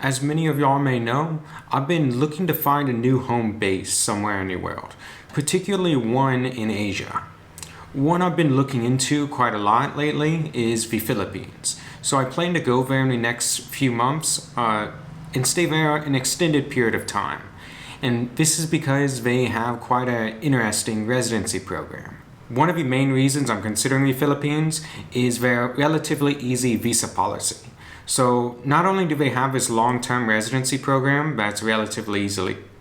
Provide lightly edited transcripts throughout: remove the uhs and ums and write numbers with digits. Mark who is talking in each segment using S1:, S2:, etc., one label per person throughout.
S1: As many of y'all may know, I've been looking to find a new home base somewhere in the world, particularly one in Asia. One I've been looking into quite a lot lately is the Philippines. So I plan to go there in the next few months and stay there an extended period of time. And this is because they have quite an interesting residency program. One of the main reasons I'm considering the Philippines is their relatively easy visa policy. So not only do they have this long-term residency program that's relatively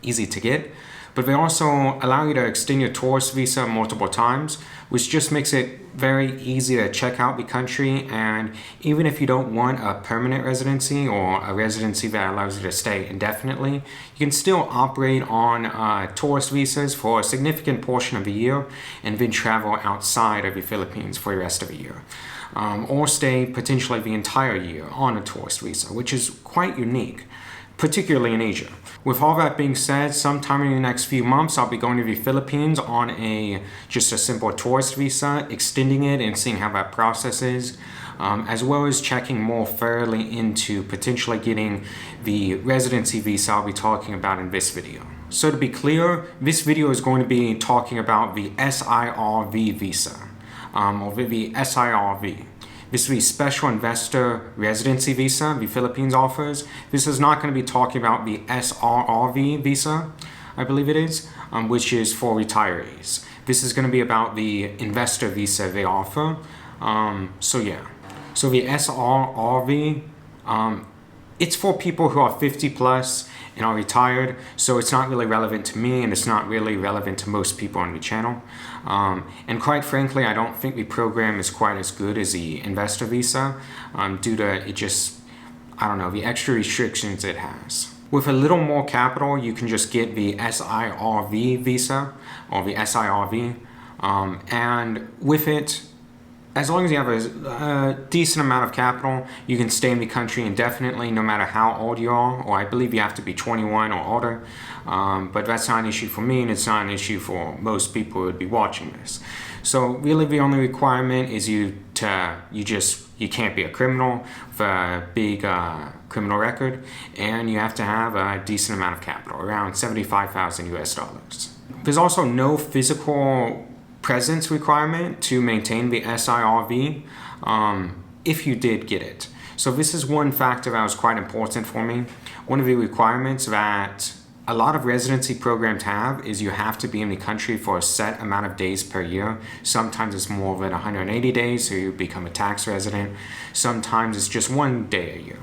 S1: easy to get, but they also allow you to extend your tourist visa multiple times, which just makes it very easy to check out the country. And even if you don't want a permanent residency or a residency that allows you to stay indefinitely, you can still operate on tourist visas for a significant portion of the year and then travel outside of the Philippines for the rest of the year. Or stay potentially the entire year on a tourist visa, which is quite unique, particularly in Asia. With all that being said, sometime in the next few months, I'll be going to the Philippines on just a simple tourist visa, extending it and seeing how that process is, as well as checking more thoroughly into potentially getting the residency visa I'll be talking about in this video. So to be clear, this video is going to be talking about the SIRV visa, or the SIRV. This is the Special Investor Residency Visa the Philippines offers. This is not going to be talking about the SRRV visa, I believe it is, which is for retirees. This is going to be about the investor visa they offer. So the SRRV, it's for people who are 50 plus and are retired, so it's not really relevant to me and it's not really relevant to most people on the channel. And quite frankly, I don't think the program is quite as good as the investor visa due to the extra restrictions it has. With a little more capital, you can just get the SIRV visa or the SIRV, and with it, as long as you have a decent amount of capital, you can stay in the country indefinitely no matter how old you are, or I believe you have to be 21 or older, but that's not an issue for me and it's not an issue for most people who would be watching this. So really the only requirement is you can't be a criminal with a big criminal record, and you have to have a decent amount of capital, around 75,000 US dollars. There's also no physical presence requirement to maintain the SIRV if you did get it. So this is one factor that was quite important for me. One of the requirements that a lot of residency programs have is you have to be in the country for a set amount of days per year. Sometimes it's more than 180 days, so you become a tax resident. Sometimes it's just 1 day a year.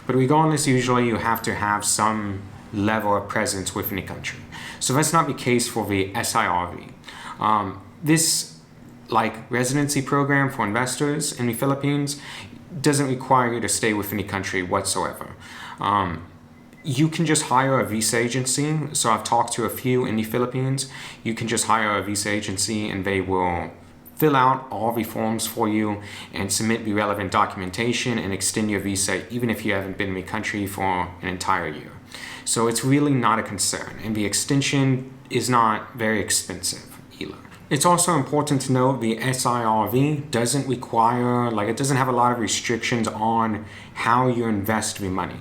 S1: But regardless, usually you have to have some level of presence within the country. So that's not the case for the SIRV. This residency program for investors in the Philippines doesn't require you to stay within the country whatsoever. You can just hire a visa agency. So I've talked to a few in the Philippines. You can just hire a visa agency and they will fill out all the forms for you and submit the relevant documentation and extend your visa even if you haven't been in the country for an entire year. So it's really not a concern, and the extension is not very expensive either. It's also important to note the SIRV doesn't require, it doesn't have a lot of restrictions on how you invest the money.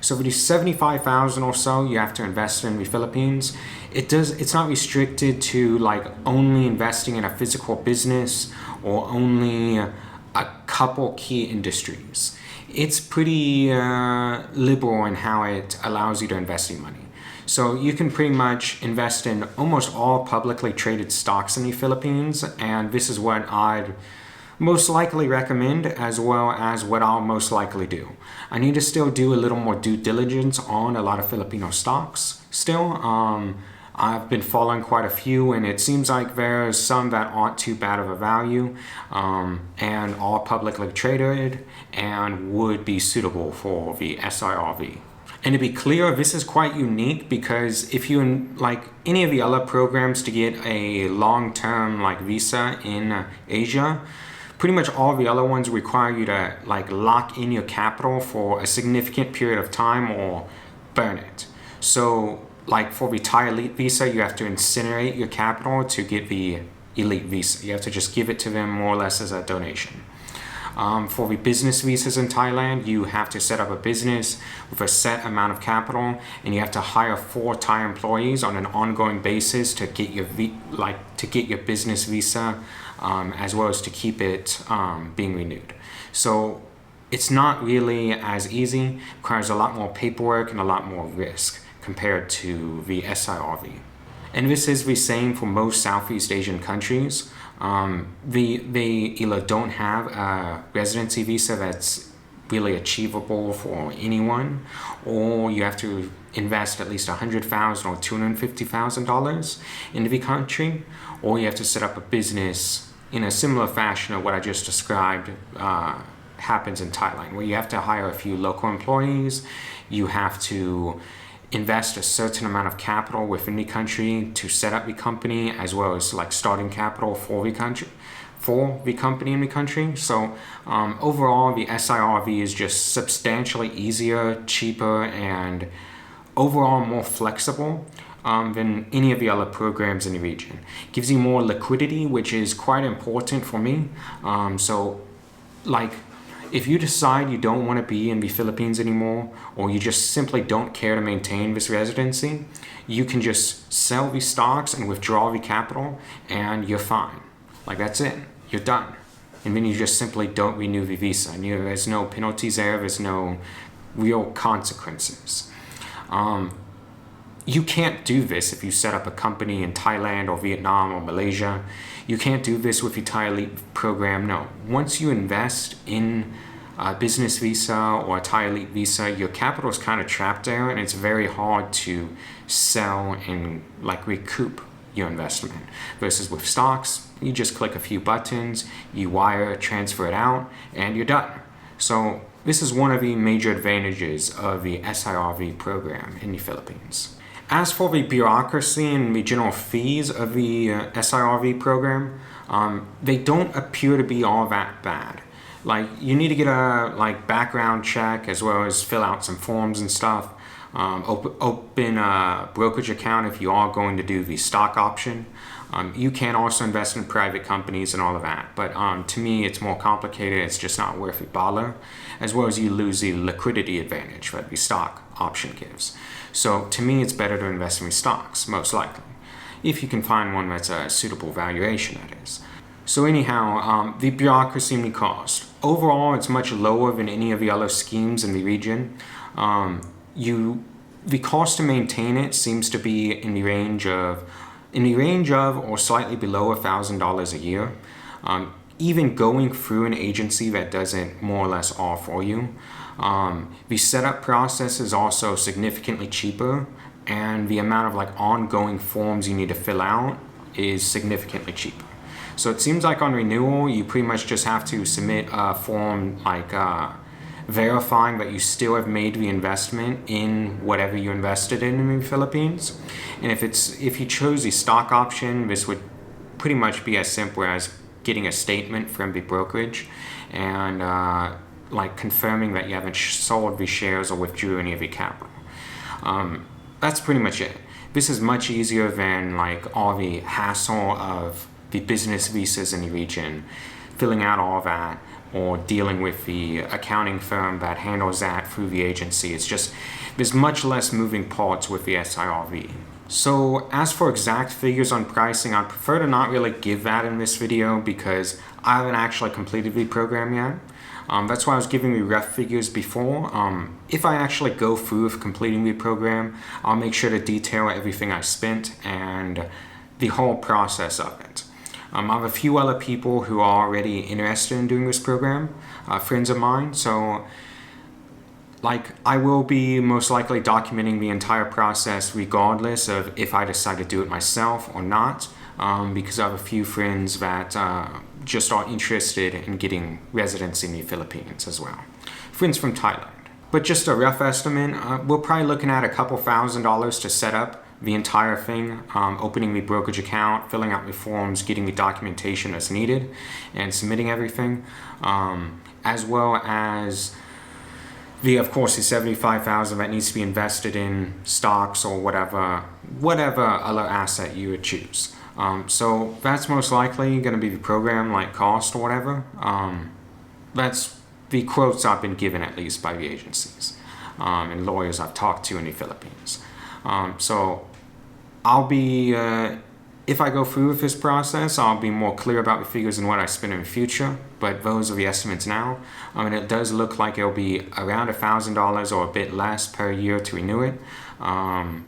S1: So for the 75,000 or so you have to invest in the Philippines, it's not restricted to only investing in a physical business or only a couple key industries. It's pretty liberal in how it allows you to invest your money. So you can pretty much invest in almost all publicly traded stocks in the Philippines, and this is what I'd most likely recommend, as well as what I'll most likely do. I need to still do a little more due diligence on a lot of Filipino stocks still. I've been following quite a few, and it seems like there's some that aren't too bad of a value and are publicly traded and would be suitable for the SIRV. And to be clear, this is quite unique because if you any of the other programs to get a long-term visa in Asia, pretty much all the other ones require you to lock in your capital for a significant period of time or burn it. So for the Thai elite visa, you have to incinerate your capital to get the elite visa. You have to just give it to them more or less as a donation. For the business visas in Thailand, you have to set up a business with a set amount of capital, and you have to hire 4 Thai employees on an ongoing basis to get your business visa, as well as to keep it being renewed. So it's not really as easy. Requires a lot more paperwork and a lot more risk compared to the SIRV. And this is the same for most Southeast Asian countries. They either don't have a residency visa that's really achievable for anyone, or you have to invest at least $100,000 or $250,000 into the country, or you have to set up a business in a similar fashion of what I just described happens in Thailand, where you have to hire a few local employees, you have to invest a certain amount of capital within the country to set up the company, as well as like starting capital for the company in the country. So overall, the SIRV is just substantially easier, cheaper, and overall more flexible than any of the other programs in the region. Gives you more liquidity, which is quite important for me. So like, if you decide you don't want to be in the Philippines anymore, or you just simply don't care to maintain this residency, you can just sell the stocks and withdraw the capital, and you're fine. Like, that's it. You're done. And then you just simply don't renew the visa. And there's no penalties there. There's no real consequences. You can't do this if you set up a company in Thailand or Vietnam or Malaysia. You can't do this with your Thai Elite program. No. Once you invest in a business visa or a Thai Elite visa, your capital is kind of trapped there, and it's very hard to sell and like recoup your investment. Versus with stocks, you just click a few buttons, you wire, transfer it out, and you're done. So this is one of the major advantages of the SIRV program in the Philippines. As for the bureaucracy and the general fees of the SIRV program, they don't appear to be all that bad. Like, you need to get a background check, as well as fill out some forms and stuff. Open a brokerage account if you are going to do the stock option. You can also invest in private companies and all of that, but to me it's more complicated. It's just not worth it bother, as well as you lose the liquidity advantage that the stock option gives. So to me, it's better to invest in stocks, most likely, if you can find one that's a suitable valuation, that is. So anyhow, the bureaucracy and the cost. Overall, it's much lower than any of the other schemes in the region. The cost to maintain it seems to be in the range of or slightly below $1,000 a year. Even going through an agency that does it more or less all for you. The setup process is also significantly cheaper, and the amount of ongoing forms you need to fill out is significantly cheaper. So it seems like on renewal, you pretty much just have to submit a form verifying that you still have made the investment in whatever you invested in the Philippines. And if you chose the stock option, this would pretty much be as simple as getting a statement from the brokerage and confirming that you haven't sold the shares or withdrew any of the capital. That's pretty much it. This is much easier than all the hassle of the business visas in the region, filling out all that, or dealing with the accounting firm that handles that through the agency. There's much less moving parts with the SIRV. So as for exact figures on pricing, I'd prefer to not really give that in this video because I haven't actually completed the program yet. That's why I was giving you rough figures before. If I actually go through with completing the program, I'll make sure to detail everything I spent and the whole process of it. I have a few other people who are already interested in doing this program, friends of mine, so I will be most likely documenting the entire process regardless of if I decide to do it myself or not, because I have a few friends that just are interested in getting residency in the Philippines as well. Friends from Thailand. But just a rough estimate, we're probably looking at a couple $1,000s to set up the entire thing, opening the brokerage account, filling out the forms, getting the documentation that's needed, and submitting everything, as well as of course the $75,000 that needs to be invested in stocks or whatever other asset you would choose. So that's most likely going to be the program, cost or whatever. That's the quotes I've been given, at least by the agencies and lawyers I've talked to in the Philippines. So I'll be, if I go through with this process, I'll be more clear about the figures and what I spend in the future. But those are the estimates now. It does look like it'll be around $1,000 or a bit less per year to renew it,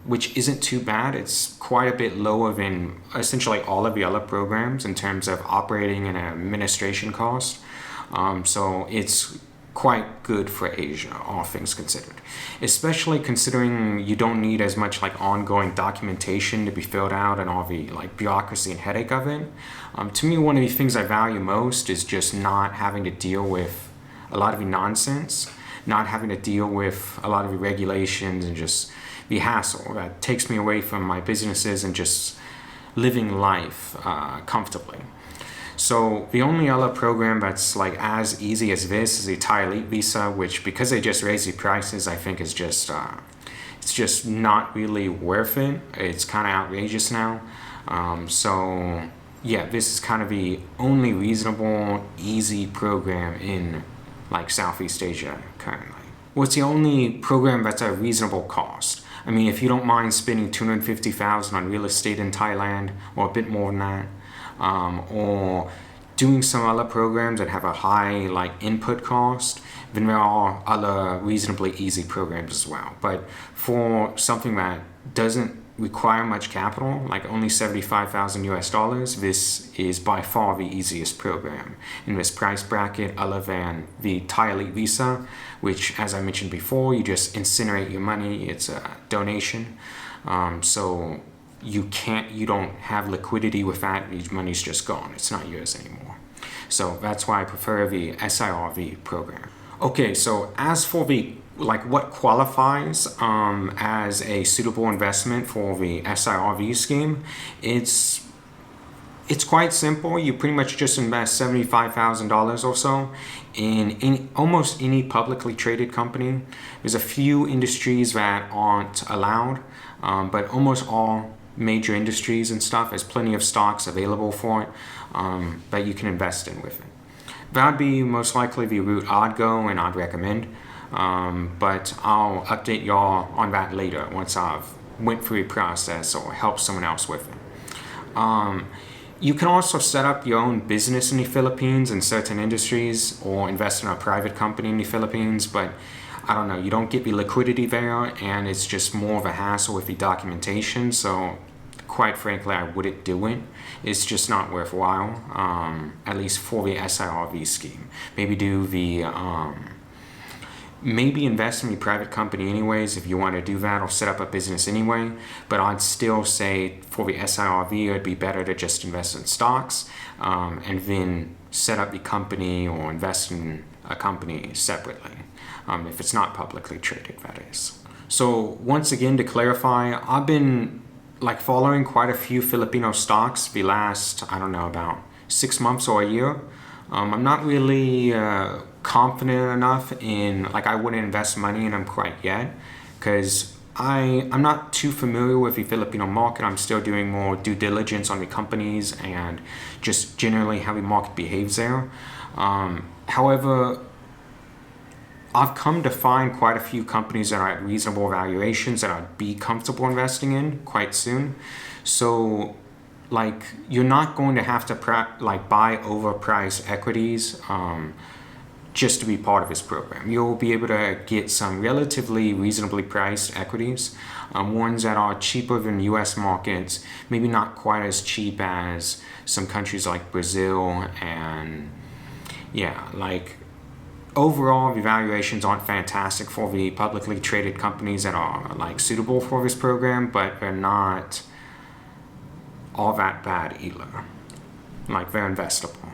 S1: which isn't too bad. It's quite a bit lower than essentially all of the other programs in terms of operating and administration cost. So it's quite good for Asia, all things considered, especially considering you don't need as much like ongoing documentation to be filled out and all the like bureaucracy and headache of it. To me, one of the things I value most is just not having to deal with a lot of the nonsense, not having to deal with a lot of the regulations and just the hassle that takes me away from my businesses and just living life comfortably. So the only other program that's like as easy as this is the Thai Elite Visa, which because they just raised the prices, I think is just it's just not really worth it. It's kind of outrageous now. So yeah, this is kind of the only reasonable, easy program in like Southeast Asia currently. Well, it's the only program that's a reasonable cost. I mean, if you don't mind spending $250,000 on real estate in Thailand, or a bit more than that, or doing some other programs that have a high like input cost, then there are other reasonably easy programs as well. But for something that doesn't require much capital, like only $75,000 US, this is by far the easiest program in this price bracket, other than the Thai Elite Visa, which, as I mentioned before, you just incinerate your money. It's a donation, so you don't have liquidity with that. Your money's just gone. It's not yours anymore. So that's why I prefer the SIRV program. Okay, so as for the what qualifies as a suitable investment for the SIRV scheme, it's quite simple. You pretty much just invest $75,000 or so in almost any publicly traded company. There's a few industries that aren't allowed, but almost all major industries and stuff, there's plenty of stocks available for it that you can invest in with it. That'd be most likely the route I'd go and I'd recommend, but I'll update y'all on that later once I've went through the process or helped someone else with it. You can also set up your own business in the Philippines in certain industries, or invest in a private company in the Philippines, but I don't know, you don't get the liquidity there, and it's just more of a hassle with the documentation. So quite frankly, I wouldn't do it. It's just not worthwhile, at least for the SIRV scheme. Maybe do the maybe invest in the private company anyways if you want to do that, or set up a business anyway. But I'd still say for the SIRV, it'd be better to just invest in stocks and then set up the company or invest in a company separately, if it's not publicly traded, that is. So once again, to clarify, I've been following quite a few Filipino stocks the last, I don't know, about 6 months or a year. I'm not really confident enough in, I wouldn't invest money in them quite yet, because I'm not too familiar with the Filipino market. I'm still doing more due diligence on the companies and just generally how the market behaves there. However, I've come to find quite a few companies that are at reasonable valuations that I'd be comfortable investing in quite soon. So, you're not going to have to buy overpriced equities just to be part of this program. You'll be able to get some relatively reasonably priced equities, ones that are cheaper than U.S. markets, maybe not quite as cheap as some countries like Brazil, and overall, the valuations aren't fantastic for the publicly traded companies that are suitable for this program, but they're not all that bad either. They're investable.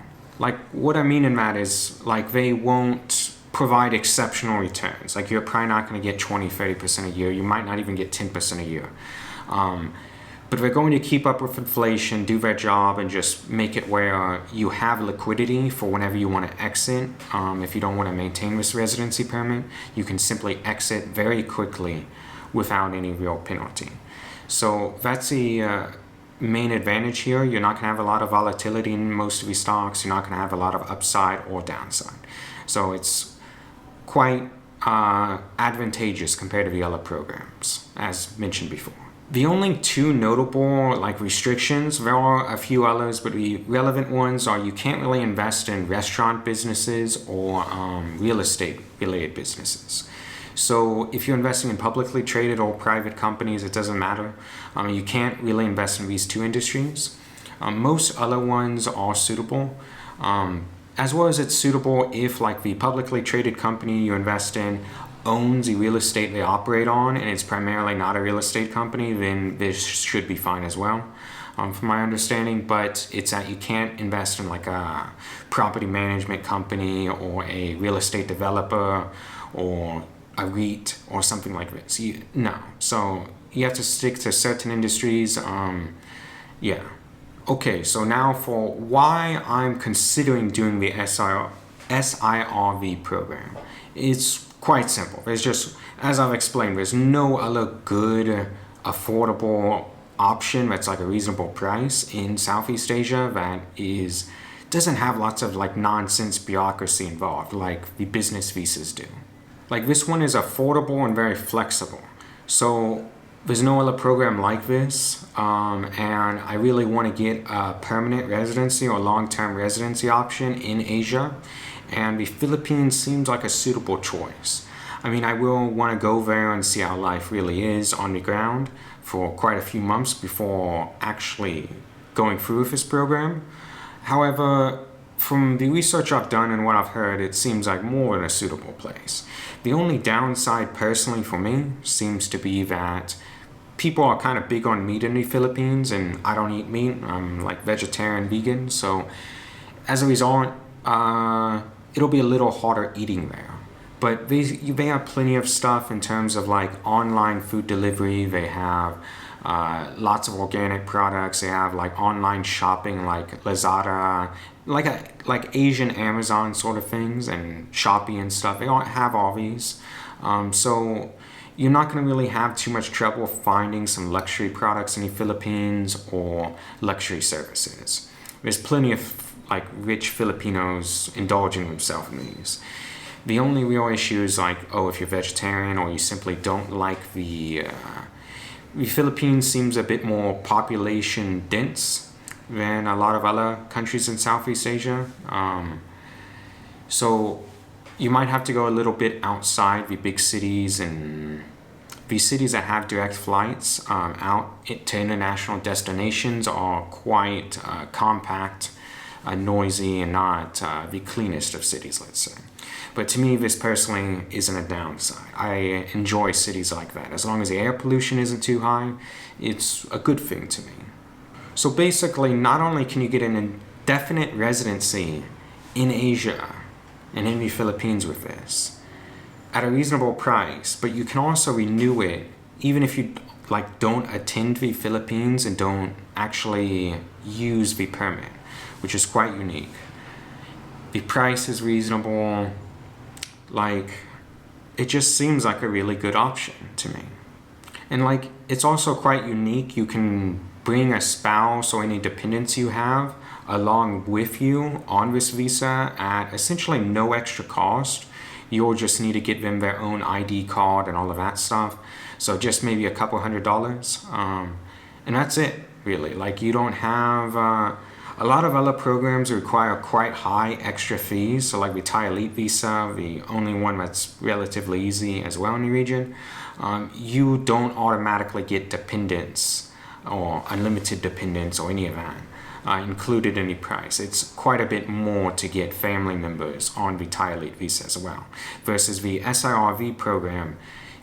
S1: What I mean in that is they won't provide exceptional returns. You're probably not going to get 20-30% a year. You might not even get 10% a year. But they're going to keep up with inflation, do their job, and just make it where you have liquidity for whenever you want to exit. If you don't want to maintain this residency permit, you can simply exit very quickly without any real penalty. So that's the main advantage here. You're not going to have a lot of volatility in most of these stocks. You're not going to have a lot of upside or downside. So it's quite advantageous compared to the other programs, as mentioned before. The only two notable restrictions, there are a few others, but the relevant ones are you can't really invest in restaurant businesses or real estate related businesses. So if you're investing in publicly traded or private companies, it doesn't matter. You can't really invest in these two industries. Most other ones are suitable. As well as it's suitable if the publicly traded company you invest in owns the real estate they operate on and it's primarily not a real estate company, then this should be fine as well, from my understanding. But it's that you can't invest in a property management company or a real estate developer or a REIT or something like this. No. So you have to stick to certain industries. Yeah. Okay, so now for why I'm considering doing the SIRV program. It's quite simple. There's just, as I've explained, there's no other good, affordable option that's a reasonable price in Southeast Asia that doesn't have lots of nonsense bureaucracy involved like the business visas do. This one is affordable and very flexible. So there's no other program like this, and I really want to get a permanent residency or long-term residency option in Asia, and the Philippines seems like a suitable choice. I mean, I will want to go there and see how life really is on the ground for quite a few months before actually going through with this program. However, from the research I've done and what I've heard, it seems like more than a suitable place. The only downside personally for me seems to be that people are kind of big on meat in the Philippines, and I don't eat meat. I'm vegetarian, vegan, so as a result, it'll be a little harder eating there. But they have plenty of stuff in terms of online food delivery. They have lots of organic products. They have online shopping like Lazada, like Asian Amazon sort of things, and Shopee and stuff. They all have all these. So you're not going to really have too much trouble finding some luxury products in the Philippines or luxury services. There's plenty of rich Filipinos indulging themselves in these. The only real issue is if you're vegetarian or you simply don't like the Philippines seems a bit more population dense than a lot of other countries in Southeast Asia. So you might have to go a little bit outside the big cities, and the cities that have direct flights out to international destinations are quite compact, noisy, and not the cleanest of cities, let's say. But to me, this personally isn't a downside. I enjoy cities like that. As long as the air pollution isn't too high, it's a good thing to me. So basically, not only can you get an indefinite residency in Asia and in the Philippines with this at a reasonable price, but you can also renew it even if you don't attend the Philippines and don't actually use the permit, which is quite unique. The price is reasonable. It just seems like a really good option to me. And it's also quite unique. You can bring a spouse or any dependents you have along with you on this visa at essentially no extra cost. You'll just need to get them their own ID card and all of that stuff. So just maybe a couple $100. And that's it, really. You don't have a lot of other programs require quite high extra fees. So the Thai Elite Visa, the only one that's relatively easy as well in the region, you don't automatically get dependents or unlimited dependents or any of that included in the price. It's quite a bit more to get family members on the Thai Elite Visa as well. Versus the SIRV program,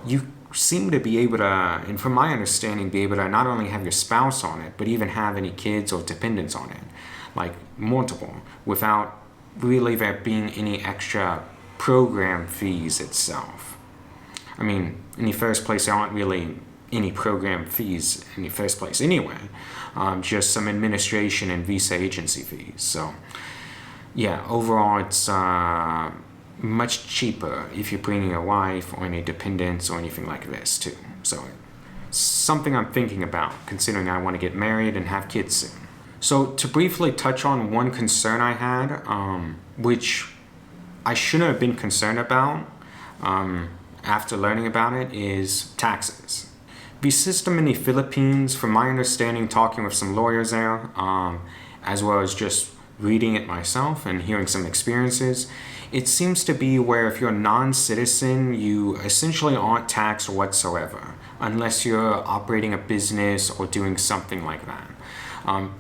S1: you seem to be able to, and from my understanding, be able to not only have your spouse on it, but even have any kids or dependents on it, multiple, without really there being any extra program fees itself. I mean, in the first place, there aren't really any program fees in the first place anyway, just some administration and visa agency fees. So yeah, overall it's much cheaper if you're bringing a wife or any dependents or anything like this too. So something I'm thinking about, considering I want to get married and have kids soon. So to briefly touch on one concern I had, which I shouldn't have been concerned about after learning about it is taxes. The system in the Philippines, from my understanding, talking with some lawyers there, as well as just reading it myself and hearing some experiences, it seems to be where if you're a non-citizen, you essentially aren't taxed whatsoever, unless you're operating a business or doing something like that.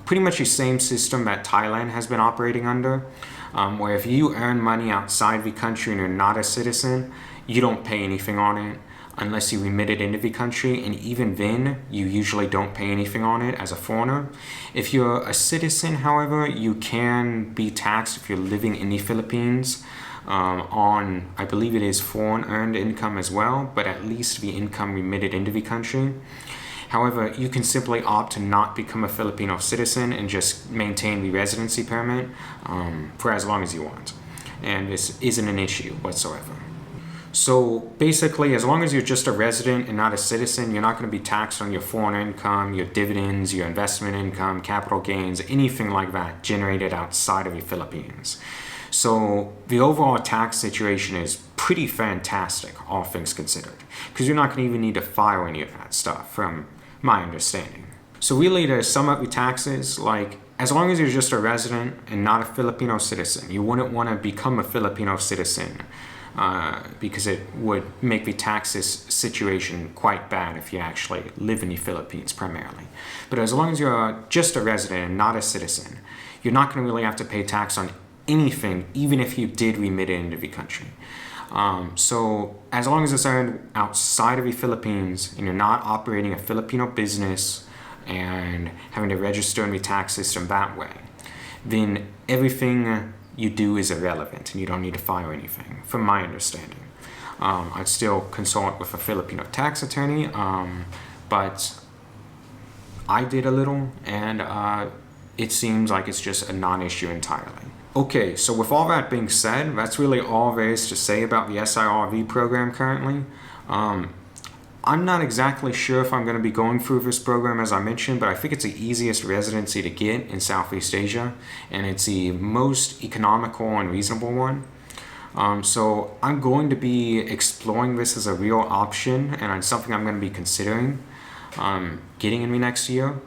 S1: Pretty much the same system that Thailand has been operating under, where if you earn money outside the country and you're not a citizen, you don't pay anything on it unless you remit it into the country, and even then, you usually don't pay anything on it as a foreigner. If you're a citizen, however, you can be taxed if you're living in the Philippines on, I believe it is foreign earned income as well, but at least the income remitted into the country. However, you can simply opt to not become a Filipino citizen and just maintain the residency permit for as long as you want. And this isn't an issue whatsoever. So basically, as long as you're just a resident and not a citizen, you're not going to be taxed on your foreign income, your dividends, your investment income, capital gains, anything like that generated outside of the Philippines. So the overall tax situation is pretty fantastic, all things considered, because you're not going to even need to file any of that stuff, from my understanding. So really, to sum up your taxes, like, as long as you're just a resident and not a Filipino citizen, you wouldn't want to become a Filipino citizen because it would make the taxes situation quite bad if you actually live in the Philippines primarily. But as long as you're just a resident and not a citizen, you're not going to really have to pay tax on anything, even if you did remit it into the country. So as long as it's earned outside of the Philippines and you're not operating a Filipino business and having to register in the tax system that way, then everything you do is irrelevant and you don't need to file anything, from my understanding. I'd still consult with a Filipino tax attorney, but I did a little, and it seems like it's just a non-issue entirely. Okay, so with all that being said, that's really all there is to say about the SIRV program currently. I'm not exactly sure if I'm going to be going through this program, as I mentioned, but I think it's the easiest residency to get in Southeast Asia, and it's the most economical and reasonable one. So I'm going to be exploring this as a real option, and it's something I'm going to be considering getting in the next year.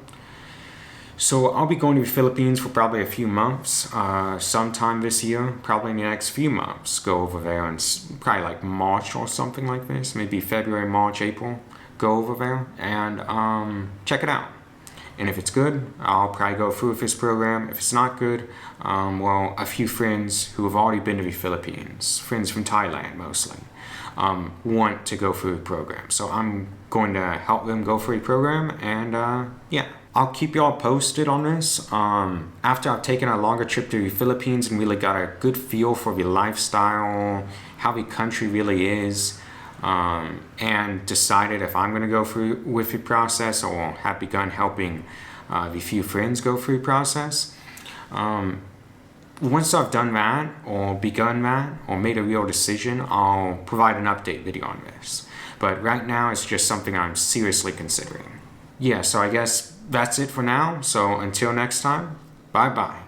S1: So I'll be going to the Philippines for probably a few months, sometime this year, probably in the next few months. Go over there and probably like March or something like this, maybe February, March, April. Go over there and check it out. And if it's good, I'll probably go through with this program. If it's not good, well, a few friends who have already been to the Philippines, friends from Thailand mostly, want to go through the program. So I'm going to help them go through the program, and yeah. I'll keep y'all posted on this. After I've taken a longer trip to the Philippines and really got a good feel for the lifestyle, how the country really is, and decided if I'm going to go through with the process or have begun helping the few friends go through the process. Once I've done that or begun that or made a real decision, I'll provide an update video on this. But right now, it's just something I'm seriously considering. Yeah, so I guess that's it for now. So until next time, bye-bye.